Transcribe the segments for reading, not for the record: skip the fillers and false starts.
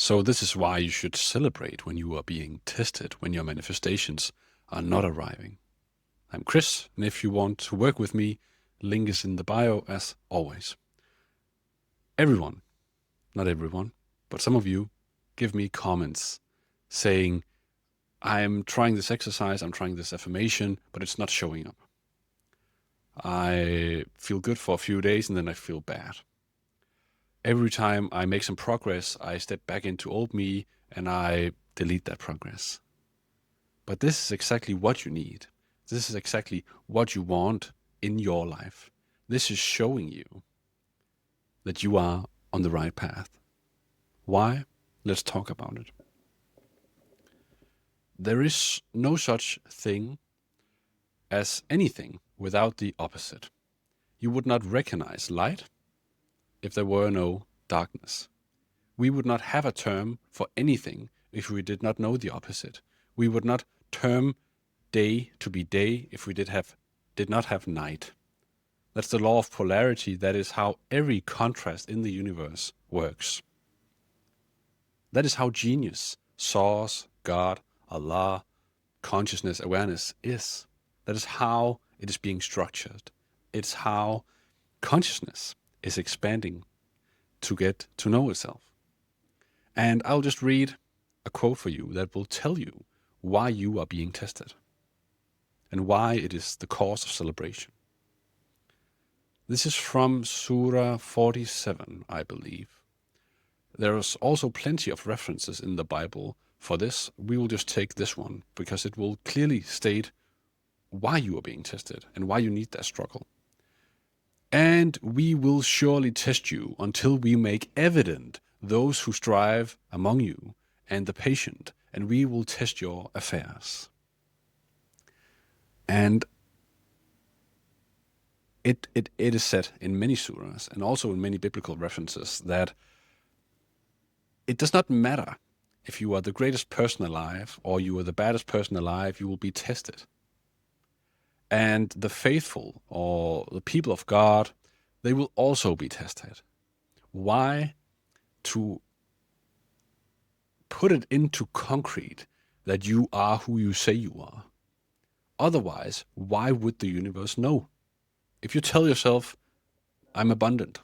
So this is why you should celebrate when you are being tested, when your manifestations are not arriving. I'm Chris, and if you want to work with me, link is in the bio as always. Everyone, not everyone, but some of you give me comments saying, I'm trying this exercise, I'm trying this affirmation, but it's not showing up. I feel good for a few days and then I feel bad. Every time I make some progress, I step back into old me and I delete that progress. But this is exactly what you need. This is exactly what you want in your life. This is showing you that you are on the right path. Why? Let's talk about it. There is no such thing as anything without the opposite. You would not recognize light if there were no darkness. We would not have a term for anything if we did not know the opposite. We would not term day to be day if we did not have night. That's the law of polarity. That is how every contrast in the universe works. That is how genius, source, God, Allah, consciousness, awareness is. That is how it is being structured. It's how consciousness is expanding to get to know itself. And I'll just read a quote for you that will tell you why you are being tested and why it is the cause of celebration. This is from Surah 47, I believe. There is also plenty of references in the Bible for this. We will just take this one because it will clearly state why you are being tested and why you need that struggle. And we will surely test you until we make evident those who strive among you and the patient, and we will test your affairs. And it is said in many surahs and also in many biblical references that it does not matter if you are the greatest person alive or you are the baddest person alive, you will be tested. And the faithful or the people of God, they will also be tested. Why? To put it into concrete that you are who you say you are. Otherwise, why would the universe know? If you tell yourself, I'm abundant,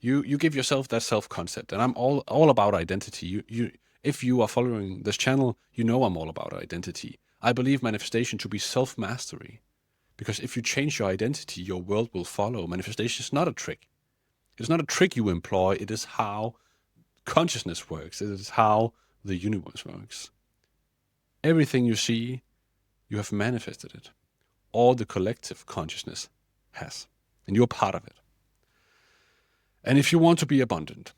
you give yourself that self-concept. And I'm all about identity. If you are following this channel, you know I'm all about identity. I believe manifestation to be self-mastery. Because if you change your identity, your world will follow. Manifestation is not a trick. It's not a trick you employ. It is how consciousness works. It is how the universe works. Everything you see, you have manifested it. All the collective consciousness has. And you're part of it. And if you want to be abundant,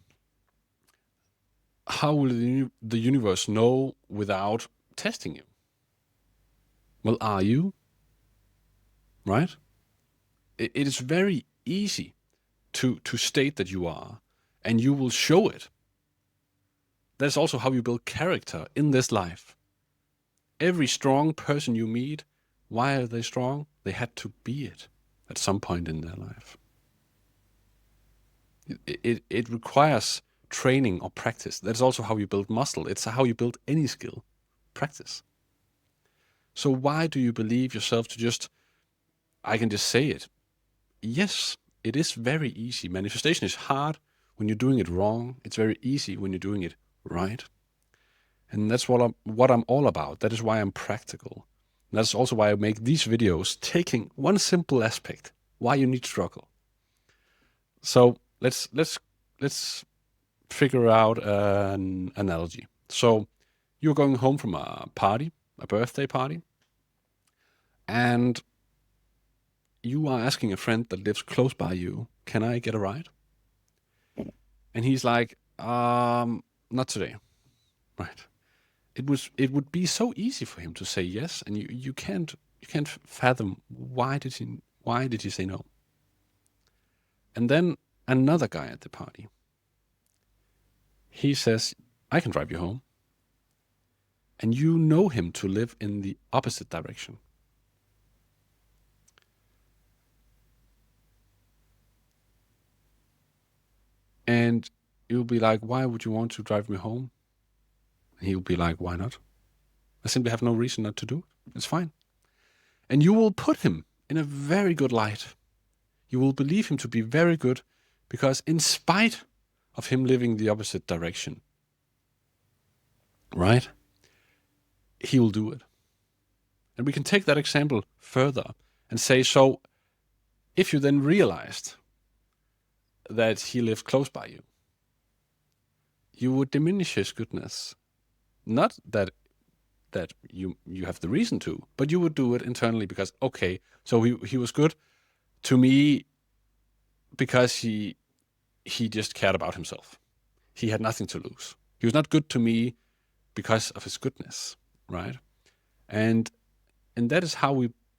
how will the universe know without testing you? Well, are you? Right? It is very easy to state that you are, and you will show it. That's also how you build character in this life. Every strong person you meet, why are they strong? They had to be it at some point in their life. It requires training or practice. That's also how you build muscle. It's how you build any skill. Practice. So why do you believe yourself to I can just say it? Yes, it is very easy. Manifestation is hard when you're doing it wrong. It's very easy when you're doing it right. And that's what I'm all about. That is why I'm practical. And that's also why I make these videos, taking one simple aspect, why you need to struggle. So let's figure out an analogy. So you're going home from a party, a birthday party, and you are asking a friend that lives close by you, can I get a ride? And he's like, not today. Right. It would be so easy for him to say yes, and you can't fathom why did he say no? And then another guy at the party, he says, I can drive you home. And you know him to live in the opposite direction. And you'll be like, why would you want to drive me home? He'll be like, why not? I simply have no reason not to do it. It's fine. And you will put him in a very good light. You will believe him to be very good because in spite of him living the opposite direction, right? He will do it. And we can take that example further and say, so if you then realized that he lived close by you, you would diminish his goodness. Not that you have the reason to, but you would do it internally because, okay, so he was good to me because he just cared about himself. He had nothing to lose. He was not good to me because of his goodness, right? And that is how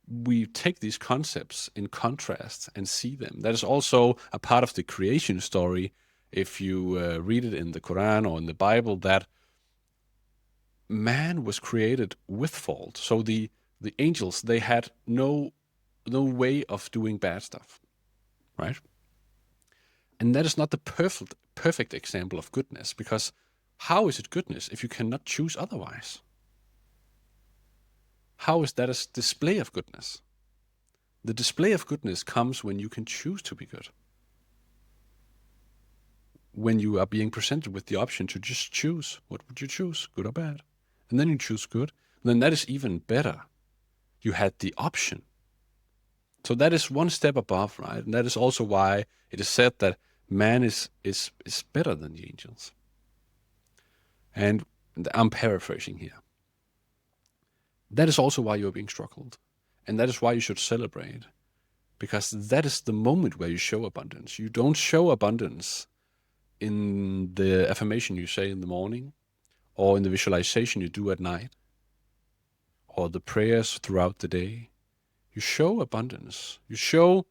we take these concepts in contrast and see them. That is also a part of the creation story. If you read it in the Quran or in the Bible, that man was created with fault. So the angels, they had no way of doing bad stuff, right? And that is not the perfect example of goodness, because how is it goodness if you cannot choose otherwise? How is that a display of goodness? The display of goodness comes when you can choose to be good. When you are being presented with the option to just choose, what would you choose, good or bad? And then you choose good, then that is even better. You had the option. So that is one step above, right? And that is also why it is said that man is better than the angels. And I'm paraphrasing here. That is also why you're being struggled. And that is why you should celebrate. Because that is the moment where you show abundance. You don't show abundance in the affirmation you say in the morning, or in the visualization you do at night, or the prayers throughout the day. You show abundance. You show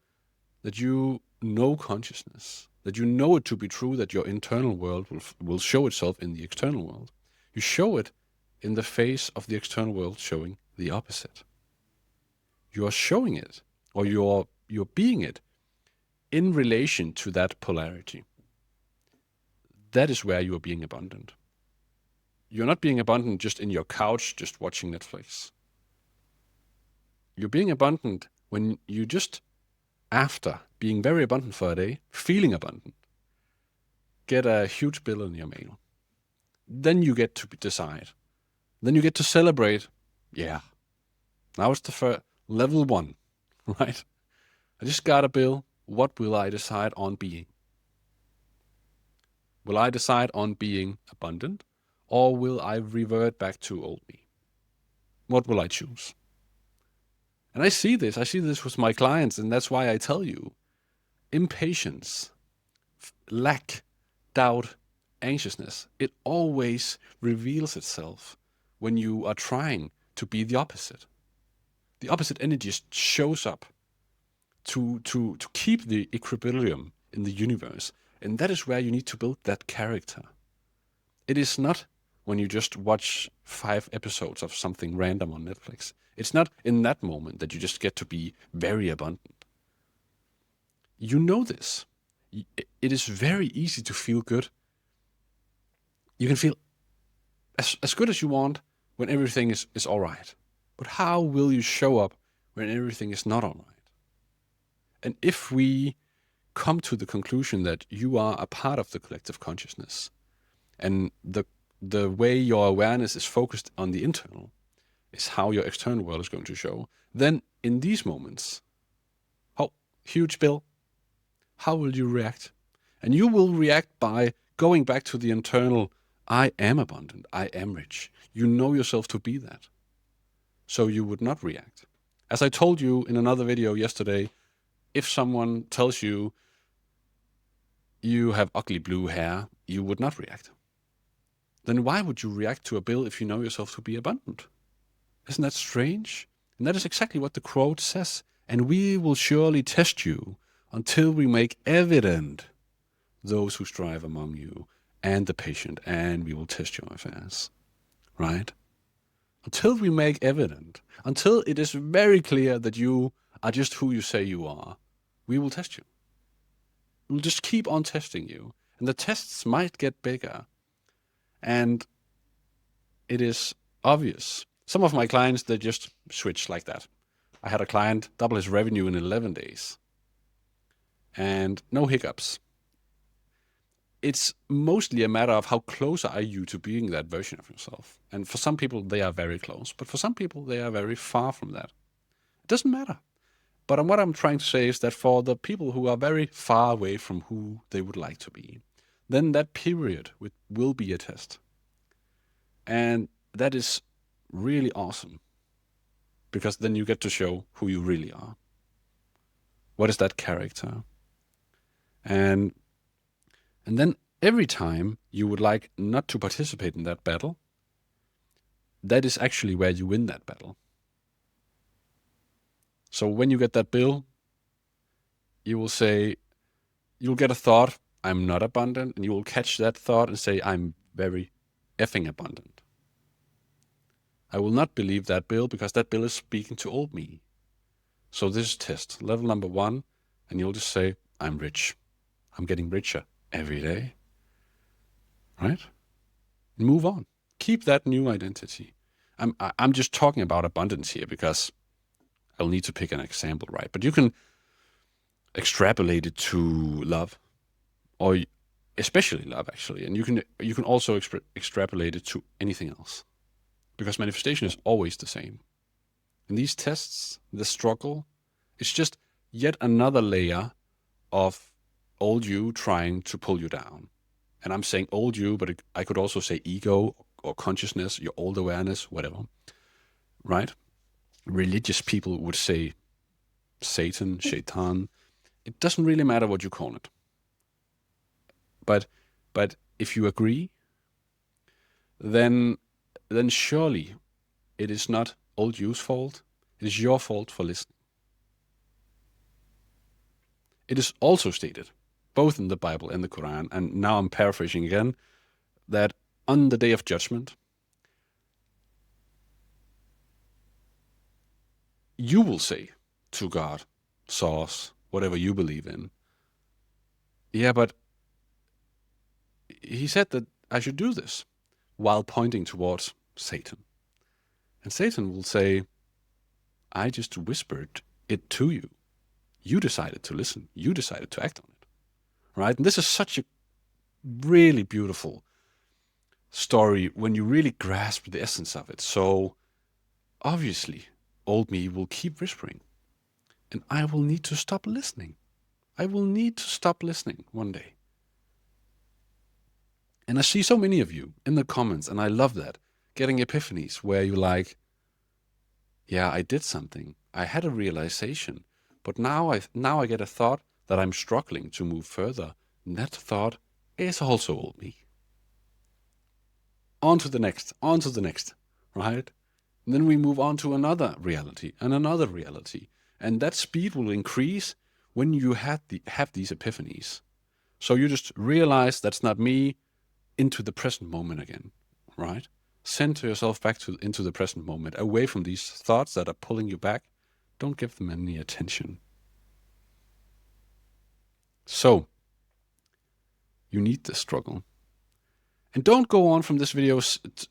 that you know consciousness, that you know it to be true, that your internal world will show itself in the external world. You show it in the face of the external world showing the opposite. You are showing it, or you're being it in relation to that polarity. That is where you are being abundant. You're not being abundant just in your couch, just watching Netflix. You're being abundant when you just, after being very abundant for a day, feeling abundant, get a huge bill in your mail. Then you get to decide. Then you get to celebrate. Yeah, now it's the level 1, right? I just got a bill. What will I decide on being? Will I decide on being abundant, or will I revert back to old me? What will I choose? And I see this with my clients, and that's why I tell you, impatience, lack, doubt, anxiousness, it always reveals itself when you are trying to be the opposite. The opposite energy shows up to keep the equilibrium in the universe. And that is where you need to build that character. It is not when you just watch 5 episodes of something random on Netflix. It's not in that moment that you just get to be very abundant. You know this. It is very easy to feel good. You can feel as good as you want when everything is all right. But how will you show up when everything is not all right? And if we come to the conclusion that you are a part of the collective consciousness, and the way your awareness is focused on the internal is how your external world is going to show, then in these moments, oh, huge bill, how will you react? And you will react by going back to the internal, I am abundant, I am rich. You know yourself to be that. So you would not react. As I told you in another video yesterday, if someone tells you you have ugly blue hair, you would not react. Then why would you react to a bill if you know yourself to be abundant? Isn't that strange? And that is exactly what the quote says. And we will surely test you until we make evident those who strive among you and the patient, and we will test your affairs. Right? Until we make evident, until it is very clear that you are just who you say you are, we will test you. We'll just keep on testing you. And the tests might get bigger. And it is obvious. Some of my clients, they just switch like that. I had a client double his revenue in 11 days and no hiccups. It's mostly a matter of how close are you to being that version of yourself. And for some people, they are very close, but for some people, they are very far from that. It doesn't matter. But what I'm trying to say is that for the people who are very far away from who they would like to be, then that period will be a test. And that is really awesome, because then you get to show who you really are. What is that character? And then every time you would like not to participate in that battle, that is actually where you win that battle. So when you get that bill, you will say, you'll get a thought, I'm not abundant, and you will catch that thought and say, I'm very effing abundant. I will not believe that bill because that bill is speaking to old me. So this is test, level number 1, and you'll just say, I'm rich. I'm getting richer every day. Right? Move on. Keep that new identity. I'm just talking about abundance here because I'll need to pick an example, right? But you can extrapolate it to love, or especially love, actually. And you can also extrapolate it to anything else, because manifestation is always the same. In these tests, the struggle is just yet another layer of old you trying to pull you down. And I'm saying old you, but I could also say ego or consciousness, your old awareness, whatever, right? Religious people would say Satan, Shaitan. It doesn't really matter what you call it. But if you agree, then surely it is not old you's fault. It is your fault for listening. It is also stated, both in the Bible and the Quran, and now I'm paraphrasing again, that on the day of judgment, you will say to God, source, whatever you believe in, yeah, but he said that I should do this, while pointing towards Satan. And Satan will say, I just whispered it to you. You decided to listen. You decided to act on it. Right? And this is such a really beautiful story when you really grasp the essence of it. So obviously, old me will keep whispering, and I will need to stop listening. I will need to stop listening one day. And I see so many of you in the comments, and I love that, getting epiphanies where you're like, yeah, I did something. I had a realization, but now I get a thought that I'm struggling to move further. And that thought is also old me. On to the next, right? And then we move on to another reality and another reality. And that speed will increase when you have these epiphanies. So you just realize that's not me, into the present moment again, right? Center yourself back into the present moment, away from these thoughts that are pulling you back. Don't give them any attention. So, you need this struggle. And don't go on from this video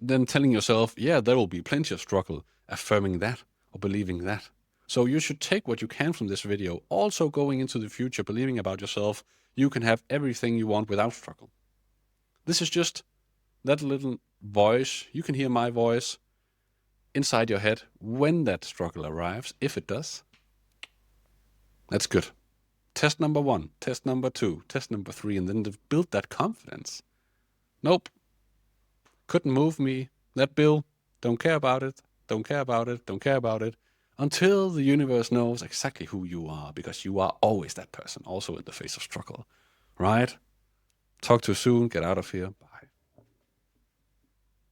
then telling yourself, yeah, there will be plenty of struggle, affirming that or believing that. So you should take what you can from this video, also going into the future, believing about yourself, you can have everything you want without struggle. This is just that little voice. You can hear my voice inside your head when that struggle arrives, if it does. That's good. Test number 1, test number 2, test number 3, and then to build that confidence. Nope. Couldn't move me. That bill, don't care about it, don't care about it, don't care about it, until the universe knows exactly who you are, because you are always that person, also in the face of struggle. Right? Talk to you soon. Get out of here. Bye.